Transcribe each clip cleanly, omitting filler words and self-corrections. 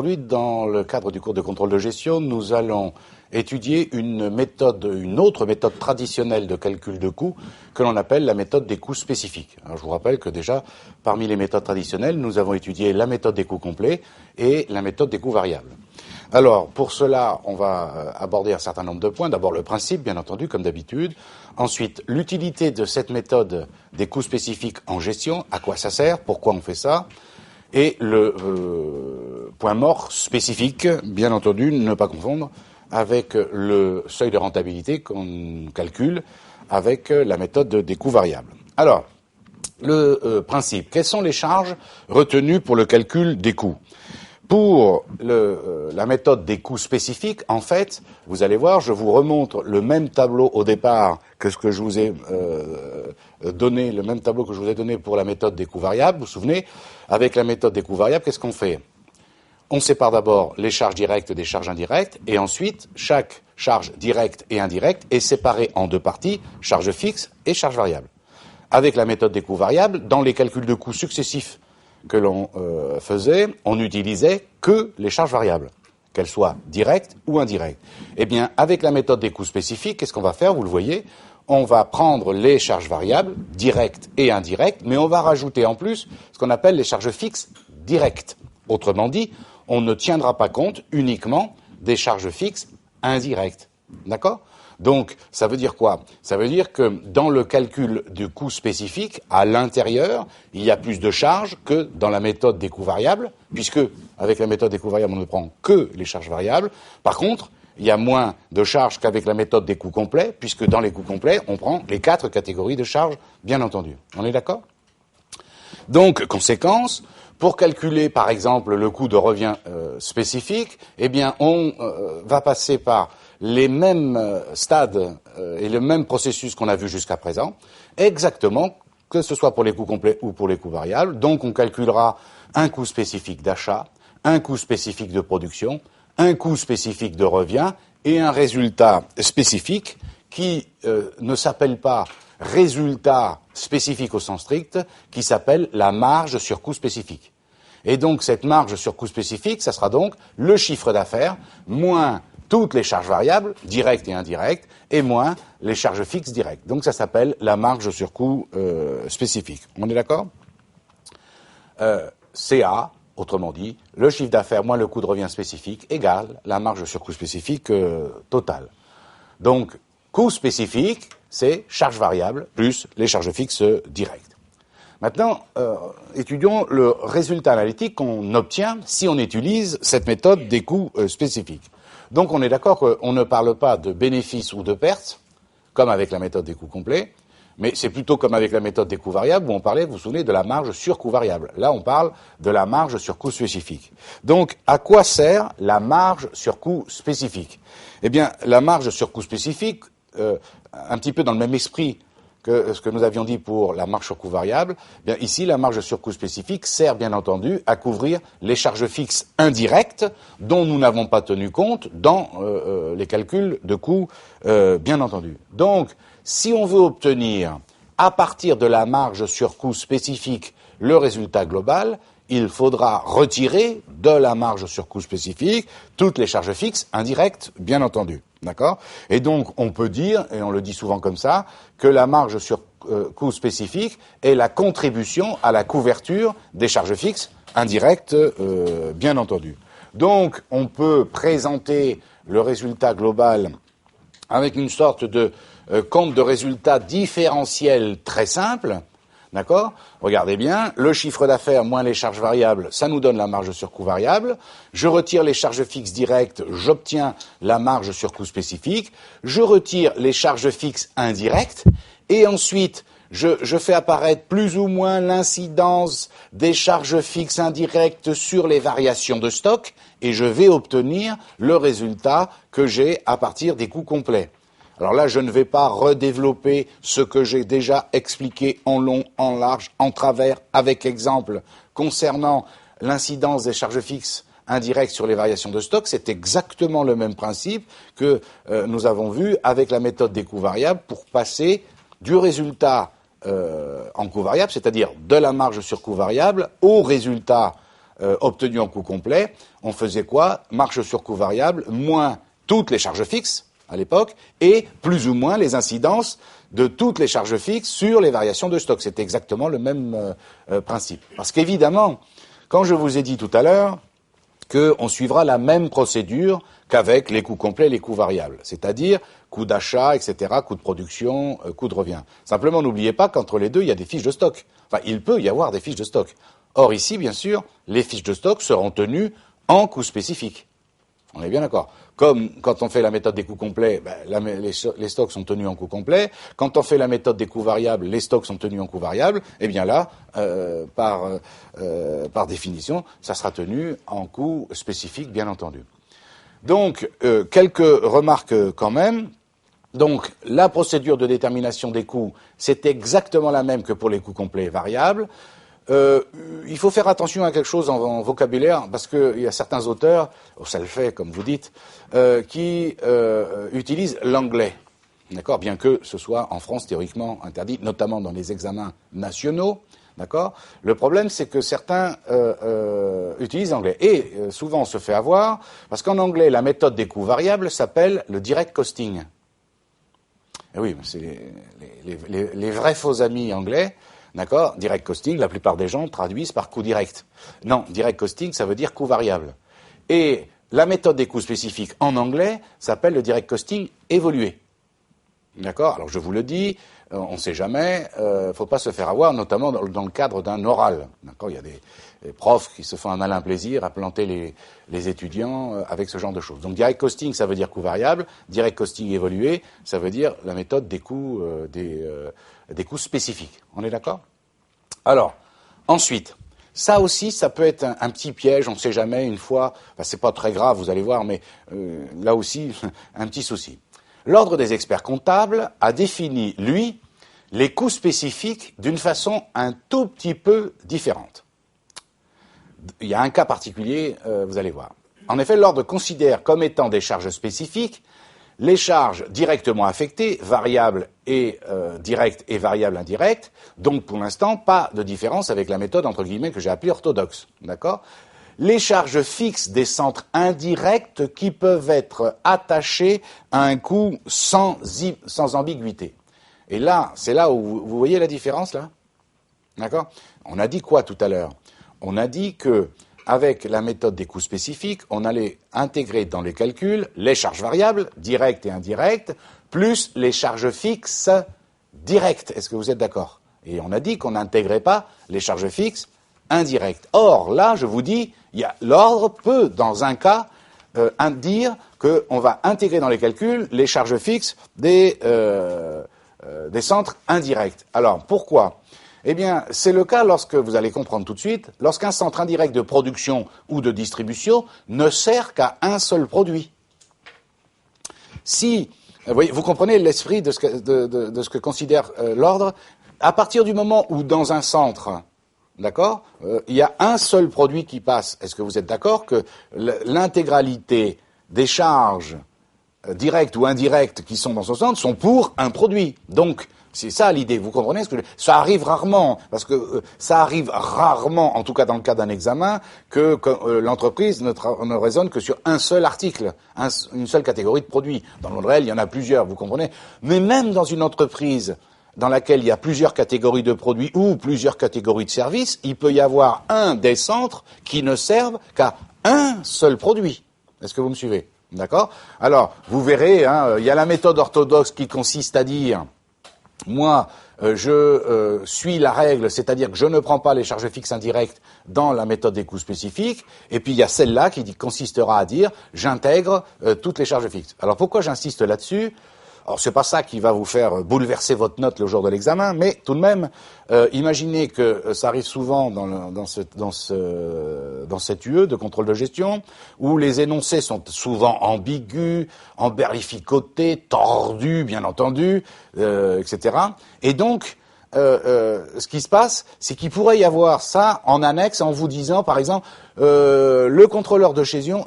Aujourd'hui, dans le cadre du cours de contrôle de gestion, nous allons étudier une autre méthode traditionnelle de calcul de coûts que l'on appelle la méthode des coûts spécifiques. Alors, je vous rappelle que déjà, parmi les méthodes traditionnelles, nous avons étudié la méthode des coûts complets et la méthode des coûts variables. Alors, pour cela, on va aborder un certain nombre de points. D'abord, le principe, bien entendu, comme d'habitude. Ensuite, l'utilité de cette méthode des coûts spécifiques en gestion. À quoi ça sert? Pourquoi on fait ça? Et le point mort spécifique, bien entendu, ne pas confondre avec le seuil de rentabilité qu'on calcule avec la méthode des coûts variables. Alors, le principe. Quelles sont les charges retenues pour le calcul des coûts? Pour la méthode des coûts spécifiques, en fait, vous allez voir, je vous remontre le même tableau au départ que ce que je vous ai donné, le même tableau que je vous ai donné pour la méthode des coûts variables. Vous vous souvenez, avec la méthode des coûts variables, qu'est-ce qu'on fait? On sépare d'abord les charges directes des charges indirectes, et ensuite, chaque charge directe et indirecte est séparée en deux parties, charges fixes et charges variables. Avec la méthode des coûts variables, dans les calculs de coûts successifs que l'on faisait, on n'utilisait que les charges variables, qu'elles soient directes ou indirectes. Eh bien, avec la méthode des coûts spécifiques, qu'est-ce qu'on va faire? Vous le voyez, on va prendre les charges variables, directes et indirectes, mais on va rajouter en plus ce qu'on appelle les charges fixes directes. Autrement dit, on ne tiendra pas compte uniquement des charges fixes indirectes. D'accord? Donc, ça veut dire quoi? Ça veut dire que dans le calcul du coût spécifique, à l'intérieur, il y a plus de charges que dans la méthode des coûts variables, puisque avec la méthode des coûts variables, on ne prend que les charges variables. Par contre, il y a moins de charges qu'avec la méthode des coûts complets, puisque dans les coûts complets, on prend les 4 catégories de charges, bien entendu. On est d'accord? Donc, conséquence, pour calculer, par exemple, le coût de revient spécifique, eh bien, on va passer par les mêmes stades et le même processus qu'on a vu jusqu'à présent, exactement, que ce soit pour les coûts complets ou pour les coûts variables. Donc, on calculera un coût spécifique d'achat, un coût spécifique de production, un coût spécifique de revient et un résultat spécifique qui ne s'appelle pas résultat spécifique au sens strict, qui s'appelle la marge sur coût spécifique. Et donc, cette marge sur coût spécifique, ça sera donc le chiffre d'affaires moins toutes les charges variables, directes et indirectes, et moins les charges fixes directes. Donc, ça s'appelle la marge sur coût spécifique. On est d'accord? CA, autrement dit, le chiffre d'affaires moins le coût de revient spécifique égale la marge sur coût spécifique totale. Donc, coût spécifique, c'est charges variables plus les charges fixes directes. Maintenant, étudions le résultat analytique qu'on obtient si on utilise cette méthode des coûts spécifiques. Donc, on est d'accord qu'on ne parle pas de bénéfices ou de pertes, comme avec la méthode des coûts complets, mais c'est plutôt comme avec la méthode des coûts variables où on parlait, vous vous souvenez, de la marge sur coût variable. Là, on parle de la marge sur coût spécifique. Donc, à quoi sert la marge sur coût spécifique? Eh bien, la marge sur coût spécifique, un petit peu dans le même esprit que ce que nous avions dit pour la marge sur coût variable, bien ici, la marge sur coût spécifique sert bien entendu à couvrir les charges fixes indirectes dont nous n'avons pas tenu compte dans les calculs de coûts, bien entendu. Donc, si on veut obtenir à partir de la marge sur coût spécifique le résultat global, il faudra retirer de la marge sur coût spécifique toutes les charges fixes indirectes, bien entendu. D'accord? Et donc, on peut dire, et on le dit souvent comme ça, que la marge sur coût spécifique est la contribution à la couverture des charges fixes indirectes, bien entendu. Donc, on peut présenter le résultat global avec une sorte de compte de résultat différentiel très simple. D'accord? Regardez bien, le chiffre d'affaires moins les charges variables, ça nous donne la marge sur coût variable. Je retire les charges fixes directes, j'obtiens la marge sur coût spécifique. Je retire les charges fixes indirectes et ensuite je fais apparaître plus ou moins l'incidence des charges fixes indirectes sur les variations de stock et je vais obtenir le résultat que j'ai à partir des coûts complets. Alors là, je ne vais pas redévelopper ce que j'ai déjà expliqué en long, en large, en travers, avec exemple, concernant l'incidence des charges fixes indirectes sur les variations de stock. C'est exactement le même principe que nous avons vu avec la méthode des coûts variables pour passer du résultat en coût variable, c'est-à-dire de la marge sur coût variable, au résultat obtenus en coût complet, on faisait quoi? Marge sur coût variable, moins toutes les charges fixes à l'époque, et plus ou moins les incidences de toutes les charges fixes sur les variations de stock. C'est exactement le même principe. Parce qu'évidemment, quand je vous ai dit tout à l'heure qu'on suivra la même procédure qu'avec les coûts complets et les coûts variables, c'est-à-dire coût d'achat, etc., coût de production, coût de revient. Simplement, n'oubliez pas qu'entre les deux, il y a des fiches de stock. Enfin, il peut y avoir des fiches de stock. Or, ici, bien sûr, les fiches de stock seront tenues en coûts spécifiques. On est bien d'accord. Comme quand on fait la méthode des coûts complets, les stocks sont tenus en coûts complets. Quand on fait la méthode des coûts variables, les stocks sont tenus en coûts variables. Eh bien là, par définition, ça sera tenu en coûts spécifiques, bien entendu. Donc, quelques remarques quand même. Donc, la procédure de détermination des coûts, c'est exactement la même que pour les coûts complets et variables. Il faut faire attention à quelque chose en vocabulaire, parce qu'il y a certains auteurs, ça le fait comme vous dites, qui utilisent l'anglais, d'accord, bien que ce soit en France théoriquement interdit, notamment dans les examens nationaux, d'accord. Le problème, c'est que certains utilisent l'anglais, et souvent on se fait avoir, parce qu'en anglais, la méthode des coûts variables s'appelle le direct costing. Et oui, c'est les vrais faux amis anglais. D'accord? Direct costing, la plupart des gens traduisent par coût direct. Non, direct costing, ça veut dire coût variable. Et la méthode des coûts spécifiques en anglais s'appelle le direct costing évolué. D'accord? Alors je vous le dis, on ne sait jamais, faut pas se faire avoir, notamment dans le cadre d'un oral. D'accord? Il y a des profs qui se font un malin plaisir à planter les étudiants avec ce genre de choses. Donc direct costing, ça veut dire coût variable. Direct costing évolué, ça veut dire la méthode des coûts des coûts spécifiques. On est d'accord? Alors, ensuite, ça aussi, ça peut être un petit piège, on ne sait jamais, une fois, enfin, c'est pas très grave, vous allez voir, mais là aussi, un petit souci. L'Ordre des experts comptables a défini, lui, les coûts spécifiques d'une façon un tout petit peu différente. Il y a un cas particulier, vous allez voir. En effet, l'Ordre considère comme étant des charges spécifiques les charges directement affectées, variables et directes et variables indirectes, donc pour l'instant, pas de différence avec la méthode, entre guillemets, que j'ai appelée orthodoxe. D'accord? Les charges fixes des centres indirects qui peuvent être attachés à un coût sans ambiguïté. Et là, c'est là où vous voyez la différence, là? D'accord? On a dit quoi tout à l'heure? On a dit que avec la méthode des coûts spécifiques, on allait intégrer dans les calculs les charges variables, directes et indirectes, plus les charges fixes directes. Est-ce que vous êtes d'accord? Et on a dit qu'on n'intégrait pas les charges fixes indirectes. Or, là, je vous dis, l'ordre peut, dans un cas, dire qu'on va intégrer dans les calculs les charges fixes des centres indirects. Alors, pourquoi? Eh bien, c'est le cas lorsque, vous allez comprendre tout de suite, lorsqu'un centre indirect de production ou de distribution ne sert qu'à un seul produit. Si, vous comprenez l'esprit de ce que considère l'ordre, à partir du moment où dans un centre, d'accord, il y a un seul produit qui passe, est-ce que vous êtes d'accord que l'intégralité des charges directes ou indirectes qui sont dans ce centre sont pour un produit? Donc, c'est ça l'idée, vous comprenez ça arrive rarement, parce que ça arrive rarement, en tout cas dans le cas d'un examen, que l'entreprise ne raisonne que sur un seul article, une seule catégorie de produits. Dans le monde réel, il y en a plusieurs, vous comprenez. Mais même dans une entreprise dans laquelle il y a plusieurs catégories de produits ou plusieurs catégories de services, il peut y avoir un des centres qui ne servent qu'à un seul produit. Est-ce que vous me suivez? D'accord? Alors, vous verrez, il y a la méthode orthodoxe qui consiste à dire: moi, je suis la règle, c'est-à-dire que je ne prends pas les charges fixes indirectes dans la méthode des coûts spécifiques, et puis il y a celle-là qui consistera à dire j'intègre toutes les charges fixes. Alors pourquoi j'insiste là-dessus? Alors c'est pas ça qui va vous faire bouleverser votre note le jour de l'examen, mais tout de même, imaginez que ça arrive souvent dans cette UE de contrôle de gestion, où les énoncés sont souvent ambigus, emberlificotés, tordus, bien entendu, etc. Et donc, ce qui se passe, c'est qu'il pourrait y avoir ça en annexe en vous disant, par exemple, le contrôleur de gestion,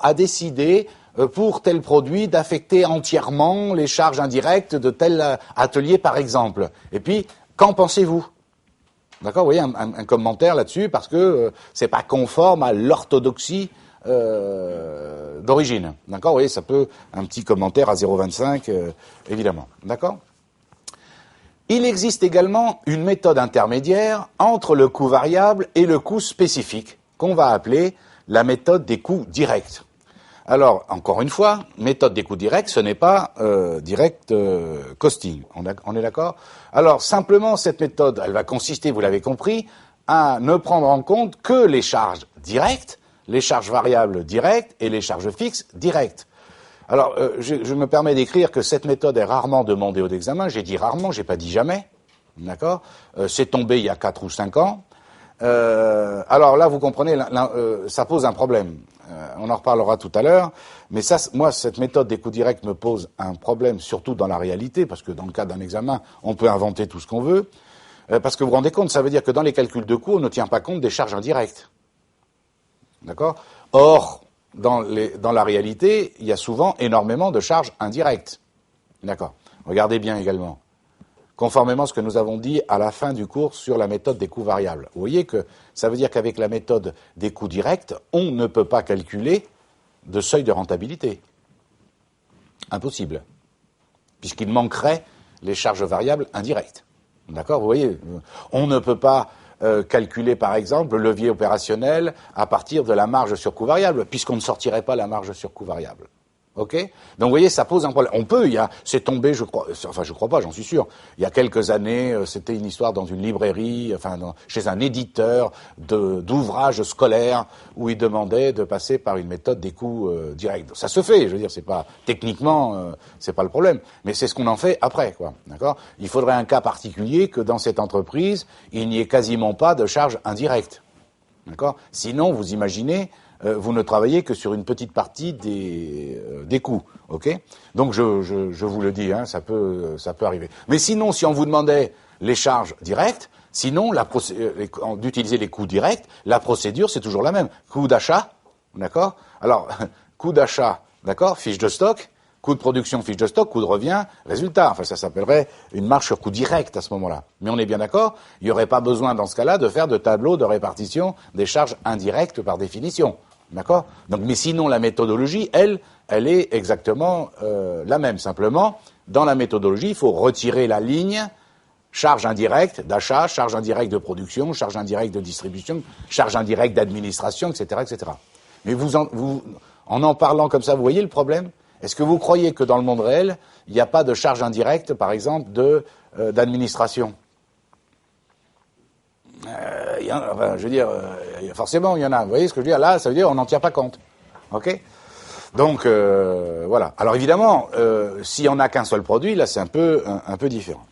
a décidé pour tel produit d'affecter entièrement les charges indirectes de tel atelier, par exemple. Et puis, qu'en pensez-vous? D'accord, vous voyez un commentaire là-dessus parce que c'est pas conforme à l'orthodoxie d'origine. D'accord, vous voyez, ça peut un petit commentaire à 0,25 évidemment. D'accord. Il existe également une méthode intermédiaire entre le coût variable et le coût spécifique qu'on va appeler la méthode des coûts directs. Alors, encore une fois, méthode des coûts directs, ce n'est pas direct costing. On est d'accord? Alors, simplement, cette méthode, elle va consister, vous l'avez compris, à ne prendre en compte que les charges directes, les charges variables directes et les charges fixes directes. Alors, je me permets d'écrire que cette méthode est rarement demandée aux examens. J'ai dit rarement, j'ai pas dit jamais. D'accord? C'est tombé il y a 4 ou 5 ans. Alors là, vous comprenez, ça pose un problème. On en reparlera tout à l'heure. Mais ça, moi, cette méthode des coûts directs me pose un problème, surtout dans la réalité, parce que dans le cas d'un examen, on peut inventer tout ce qu'on veut. Parce que vous vous rendez compte, ça veut dire que dans les calculs de coûts, on ne tient pas compte des charges indirectes. D'accord? Or, dans la réalité, il y a souvent énormément de charges indirectes. D'accord. Regardez bien également. Conformément à ce que nous avons dit à la fin du cours sur la méthode des coûts variables. Vous voyez que ça veut dire qu'avec la méthode des coûts directs, on ne peut pas calculer de seuil de rentabilité. Impossible. Puisqu'il manquerait les charges variables indirectes. D'accord, vous voyez, on ne peut pas calculer, par exemple, le levier opérationnel à partir de la marge sur coût variable, puisqu'on ne sortirait pas la marge sur coût variable. Ok? Donc, vous voyez, ça pose un problème. On peut, c'est tombé, je crois pas, j'en suis sûr. Il y a quelques années, c'était une histoire dans une librairie, chez un éditeur d'ouvrages scolaires, où il demandait de passer par une méthode des coûts directs. Ça se fait, je veux dire, c'est pas, techniquement, c'est pas le problème. Mais c'est ce qu'on en fait après, quoi. D'accord? Il faudrait un cas particulier que dans cette entreprise, il n'y ait quasiment pas de charges indirectes. D'accord? Sinon, vous imaginez, vous ne travaillez que sur une petite partie des coûts, ok? Donc je vous le dis, hein, ça peut arriver. Mais sinon, si on vous demandait les charges directes, sinon d'utiliser les coûts directs, la procédure c'est toujours la même. Coût d'achat, d'accord? Alors coût d'achat, d'accord? Fiche de stock, coût de production, fiche de stock, coût de revient, résultat. Enfin, ça s'appellerait une marge sur coût direct à ce moment-là. Mais on est bien d'accord, il n'y aurait pas besoin dans ce cas-là de faire de tableau de répartition des charges indirectes par définition. D'accord? Donc, mais sinon, la méthodologie, elle est exactement la même. Simplement, dans la méthodologie, il faut retirer la ligne charge indirecte d'achat, charge indirecte de production, charge indirecte de distribution, charge indirecte d'administration, etc., etc. Mais en parlant comme ça, vous voyez le problème? Est-ce que vous croyez que dans le monde réel, il n'y a pas de charge indirecte, par exemple, d'administration? Je veux dire, forcément, il y en a. Vous voyez ce que je veux dire? Là, ça veut dire qu'on n'en tient pas compte. OK? Donc, voilà. Alors évidemment, s'il n'y en a qu'un seul produit, là, c'est un peu différent.